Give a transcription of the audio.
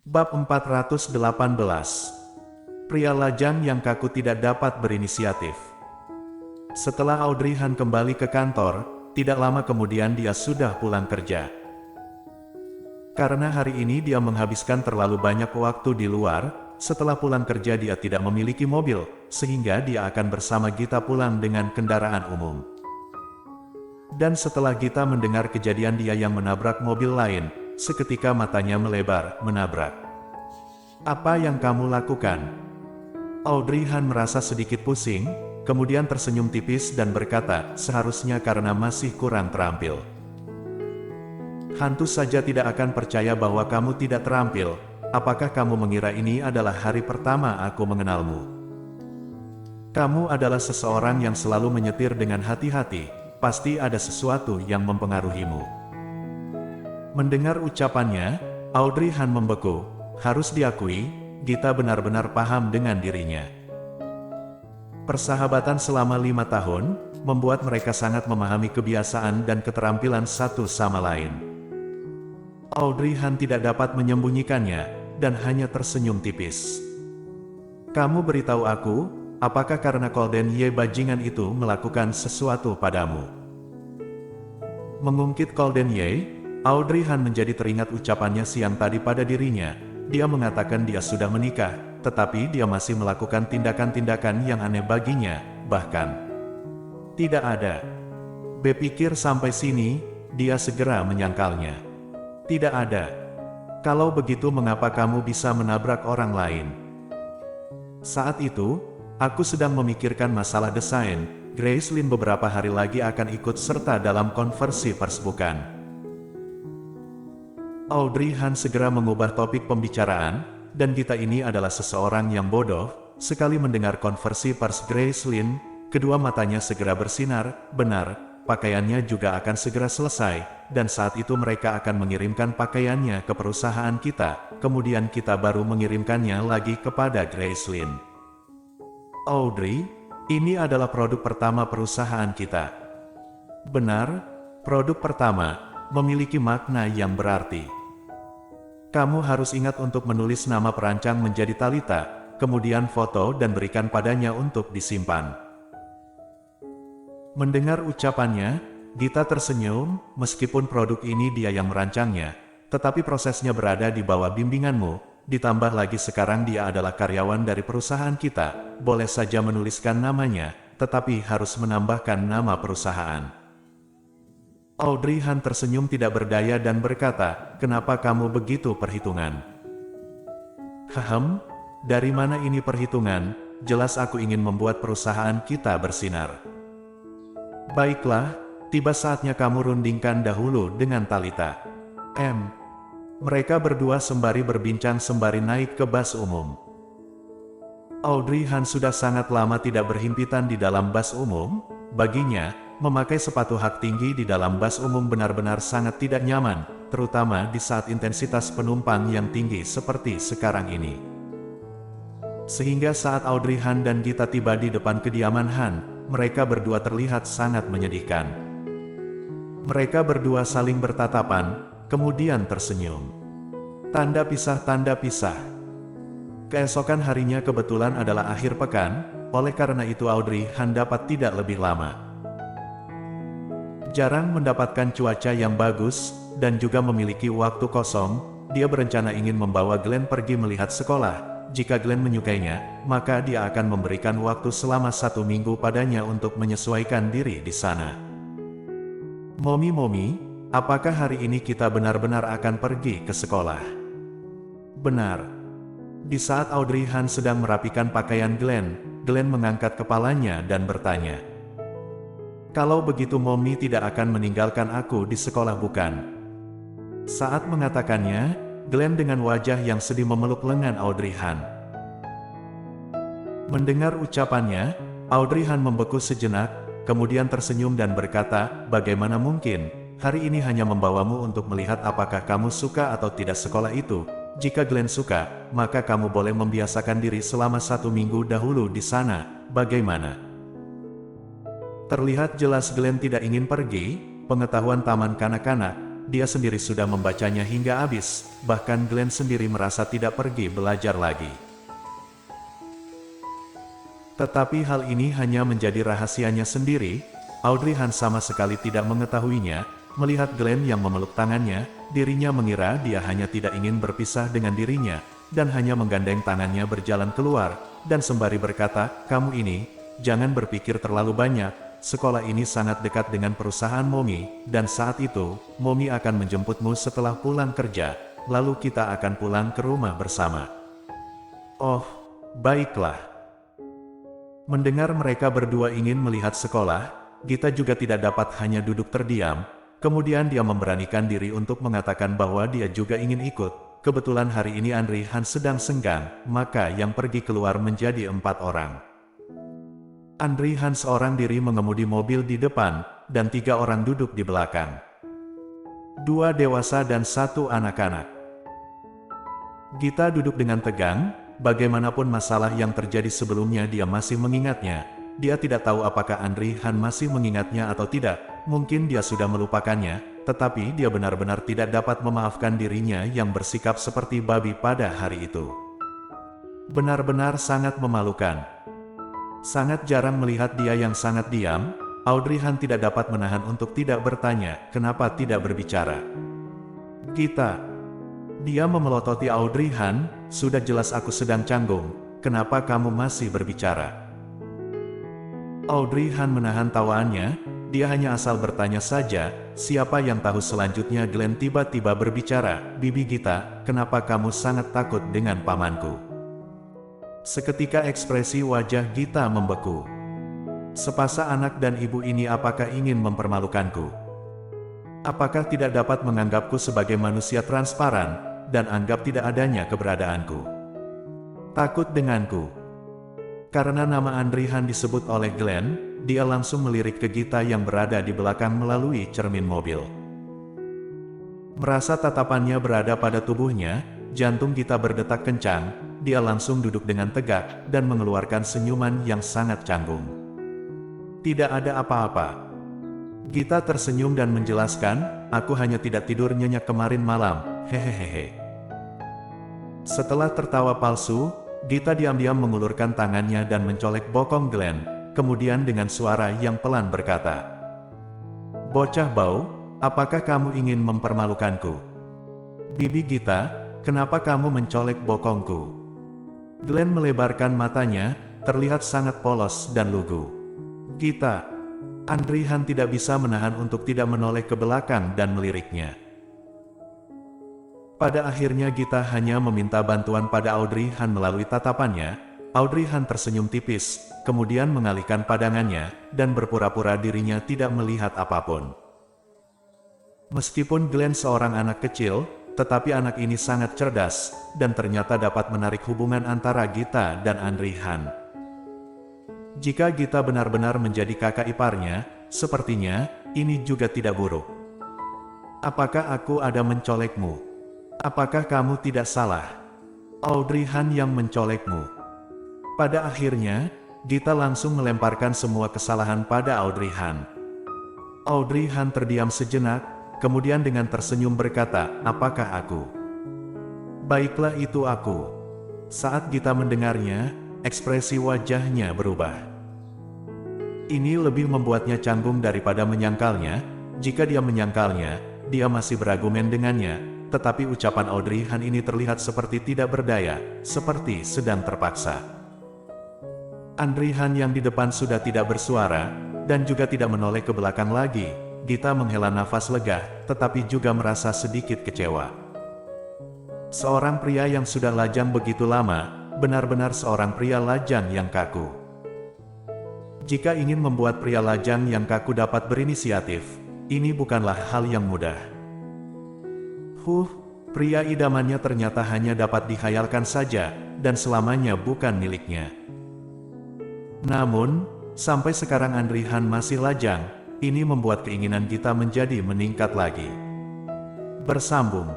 Bab 418. Pria lajang yang kaku tidak dapat berinisiatif. Setelah Audrey Han kembali ke kantor, tidak lama kemudian dia sudah pulang kerja. Karena hari ini dia menghabiskan terlalu banyak waktu di luar, setelah pulang kerja dia tidak memiliki mobil, sehingga dia akan bersama Gita pulang dengan kendaraan umum. Dan setelah Gita mendengar kejadian dia yang menabrak mobil lain, seketika matanya melebar, menabrak. "Apa yang kamu lakukan?" Audrey Han merasa sedikit pusing, kemudian tersenyum tipis dan berkata, "Seharusnya karena masih kurang terampil." "Hantu saja tidak akan percaya bahwa kamu tidak terampil. Apakah kamu mengira ini adalah hari pertama aku mengenalmu? Kamu adalah seseorang yang selalu menyetir dengan hati-hati, pasti ada sesuatu yang mempengaruhimu." Mendengar ucapannya, Audrey Han membeku. Harus diakui, Gita benar-benar paham dengan dirinya. Persahabatan selama 5 tahun, membuat mereka sangat memahami kebiasaan dan keterampilan satu sama lain. Audrey Han tidak dapat menyembunyikannya, dan hanya tersenyum tipis. "Kamu beritahu aku, apakah karena Golden Ye bajingan itu melakukan sesuatu padamu?" Mengungkit Golden Ye, Audrey Han menjadi teringat ucapannya siang tadi pada dirinya. Dia mengatakan dia sudah menikah, tetapi dia masih melakukan tindakan-tindakan yang aneh baginya, bahkan tidak ada. Berpikir sampai sini, dia segera menyangkalnya. "Tidak ada. Kalau begitu mengapa kamu bisa menabrak orang lain?" Saat itu, aku sedang memikirkan masalah desain. Gracelyn beberapa hari lagi akan ikut serta dalam konversi pers bukan? Audrey Han segera mengubah topik pembicaraan, dan Gita ini adalah seseorang yang bodoh. Sekali mendengar konversi pers Gracelyn, kedua matanya segera bersinar. Benar, pakaiannya juga akan segera selesai, dan saat itu mereka akan mengirimkan pakaiannya ke perusahaan kita, kemudian kita baru mengirimkannya lagi kepada Gracelyn. "Audrey, ini adalah produk pertama perusahaan kita." "Benar, produk pertama memiliki makna yang berarti. Kamu harus ingat untuk menulis nama perancang menjadi Talita, kemudian foto dan berikan padanya untuk disimpan." Mendengar ucapannya, Gita tersenyum. Meskipun produk ini dia yang merancangnya, tetapi prosesnya berada di bawah bimbinganmu, ditambah lagi sekarang dia adalah karyawan dari perusahaan kita, boleh saja menuliskan namanya, tetapi harus menambahkan nama perusahaan. Audrey Han tersenyum tidak berdaya dan berkata, "Kenapa kamu begitu perhitungan?" Dari mana ini perhitungan? Jelas aku ingin membuat perusahaan kita bersinar." "Baiklah, tiba saatnya kamu rundingkan dahulu dengan Talita." Mereka berdua sembari berbincang sembari naik ke bas umum. Audrey Han sudah sangat lama tidak berhimpitan di dalam bas umum. Baginya, memakai sepatu hak tinggi di dalam bas umum benar-benar sangat tidak nyaman, terutama di saat intensitas penumpang yang tinggi seperti sekarang ini. Sehingga saat Audrey Han dan Gita tiba di depan kediaman Han, mereka berdua terlihat sangat menyedihkan. Mereka berdua saling bertatapan, kemudian tersenyum. Tanda pisah, tanda pisah. Keesokan harinya kebetulan adalah akhir pekan, oleh karena itu Audrey Han dapat tidak lebih lama. Jarang mendapatkan cuaca yang bagus, dan juga memiliki waktu kosong, dia berencana ingin membawa Glenn pergi melihat sekolah. Jika Glenn menyukainya, maka dia akan memberikan waktu selama 1 minggu padanya untuk menyesuaikan diri di sana. "Momi, apakah hari ini kita benar-benar akan pergi ke sekolah?" "Benar." Di saat Audrey Han sedang merapikan pakaian Glenn mengangkat kepalanya dan bertanya, "Kalau begitu Momi tidak akan meninggalkan aku di sekolah bukan?" Saat mengatakannya, Glenn dengan wajah yang sedih memeluk lengan Audrey Han. Mendengar ucapannya, Audrey Han membeku sejenak, kemudian tersenyum dan berkata, "Bagaimana mungkin, hari ini hanya membawamu untuk melihat apakah kamu suka atau tidak sekolah itu. Jika Glenn suka, maka kamu boleh membiasakan diri selama 1 minggu dahulu di sana, bagaimana?" Terlihat jelas Glenn tidak ingin pergi. Pengetahuan taman kanak-kanak, dia sendiri sudah membacanya hingga habis, bahkan Glenn sendiri merasa tidak pergi belajar lagi. Tetapi hal ini hanya menjadi rahasianya sendiri. Audrey Hahn sama sekali tidak mengetahuinya. Melihat Glenn yang memeluk tangannya, dirinya mengira dia hanya tidak ingin berpisah dengan dirinya, dan hanya menggandeng tangannya berjalan keluar, dan sembari berkata, "Kamu ini, jangan berpikir terlalu banyak, sekolah ini sangat dekat dengan perusahaan Momi, dan saat itu, Momi akan menjemputmu setelah pulang kerja, lalu kita akan pulang ke rumah bersama." "Oh, baiklah." Mendengar mereka berdua ingin melihat sekolah, Gita juga tidak dapat hanya duduk terdiam. Kemudian dia memberanikan diri untuk mengatakan bahwa dia juga ingin ikut. Kebetulan hari ini Audrey Hahn sedang senggang, maka yang pergi keluar menjadi 4 orang. Audrey Hahn seorang diri mengemudi mobil di depan, dan 3 orang duduk di belakang. 2 dewasa dan 1 anak-anak. Gita duduk dengan tegang. Bagaimanapun masalah yang terjadi sebelumnya dia masih mengingatnya. Dia tidak tahu apakah Audrey Hahn masih mengingatnya atau tidak. Mungkin dia sudah melupakannya, tetapi dia benar-benar tidak dapat memaafkan dirinya yang bersikap seperti babi pada hari itu. Benar-benar sangat memalukan. Sangat jarang melihat dia yang sangat diam. Audrey Hahn tidak dapat menahan untuk tidak bertanya, kenapa tidak berbicara. "Gita." Dia memelototi Audrey Hahn, "Sudah jelas aku sedang canggung, kenapa kamu masih berbicara?" Audrey Hahn menahan tawaannya, dia hanya asal bertanya saja, siapa yang tahu selanjutnya Glenn tiba-tiba berbicara, "Bibi Gita, kenapa kamu sangat takut dengan pamanku?" Seketika ekspresi wajah Gita membeku. Sepasang anak dan ibu ini apakah ingin mempermalukanku? Apakah tidak dapat menganggapku sebagai manusia transparan, dan anggap tidak adanya keberadaanku? Takut denganku. Karena nama Audrey Hahn disebut oleh Glenn, dia langsung melirik ke Gita yang berada di belakang melalui cermin mobil. Merasa tatapannya berada pada tubuhnya, jantung Gita berdetak kencang, dia langsung duduk dengan tegak, dan mengeluarkan senyuman yang sangat canggung. "Tidak ada apa-apa." Gita tersenyum dan menjelaskan, "Aku hanya tidak tidur nyenyak kemarin malam, hehehe." Setelah tertawa palsu, Gita diam-diam mengulurkan tangannya dan mencolek bokong Glenn, kemudian dengan suara yang pelan berkata, "Bocah bau, apakah kamu ingin mempermalukanku?" "Bibi Gita, kenapa kamu mencolek bokongku?" Glenn melebarkan matanya, terlihat sangat polos dan lugu. "Gita." Audrey Hahn tidak bisa menahan untuk tidak menoleh ke belakang dan meliriknya. Pada akhirnya Gita hanya meminta bantuan pada Audrey Hahn melalui tatapannya. Audrey Hahn tersenyum tipis, kemudian mengalihkan pandangannya, dan berpura-pura dirinya tidak melihat apapun. Meskipun Glenn seorang anak kecil, tetapi anak ini sangat cerdas, dan ternyata dapat menarik hubungan antara Gita dan Audrey Hahn. Jika Gita benar-benar menjadi kakak iparnya, sepertinya ini juga tidak buruk. "Apakah aku ada mencolekmu? Apakah kamu tidak salah? Audrey Hahn yang mencolekmu." Pada akhirnya, Gita langsung melemparkan semua kesalahan pada Audrey Hahn. Audrey Hahn terdiam sejenak, kemudian dengan tersenyum berkata, "Apakah aku?" "Baiklah, itu aku." Saat Gita mendengarnya, ekspresi wajahnya berubah. Ini lebih membuatnya canggung daripada menyangkalnya. Jika dia menyangkalnya, dia masih berargumen dengannya, tetapi ucapan Audrey Hahn ini terlihat seperti tidak berdaya, seperti sedang terpaksa. Audrey Hahn yang di depan sudah tidak bersuara, dan juga tidak menoleh ke belakang lagi. Gita menghela nafas lega, tetapi juga merasa sedikit kecewa. Seorang pria yang sudah lajang begitu lama, benar-benar seorang pria lajang yang kaku. Jika ingin membuat pria lajang yang kaku dapat berinisiatif, ini bukanlah hal yang mudah. Pria idamannya ternyata hanya dapat dikhayalkan saja, dan selamanya bukan miliknya. Namun, sampai sekarang Audrey Hahn masih lajang, ini membuat keinginan Gita menjadi meningkat lagi. Bersambung.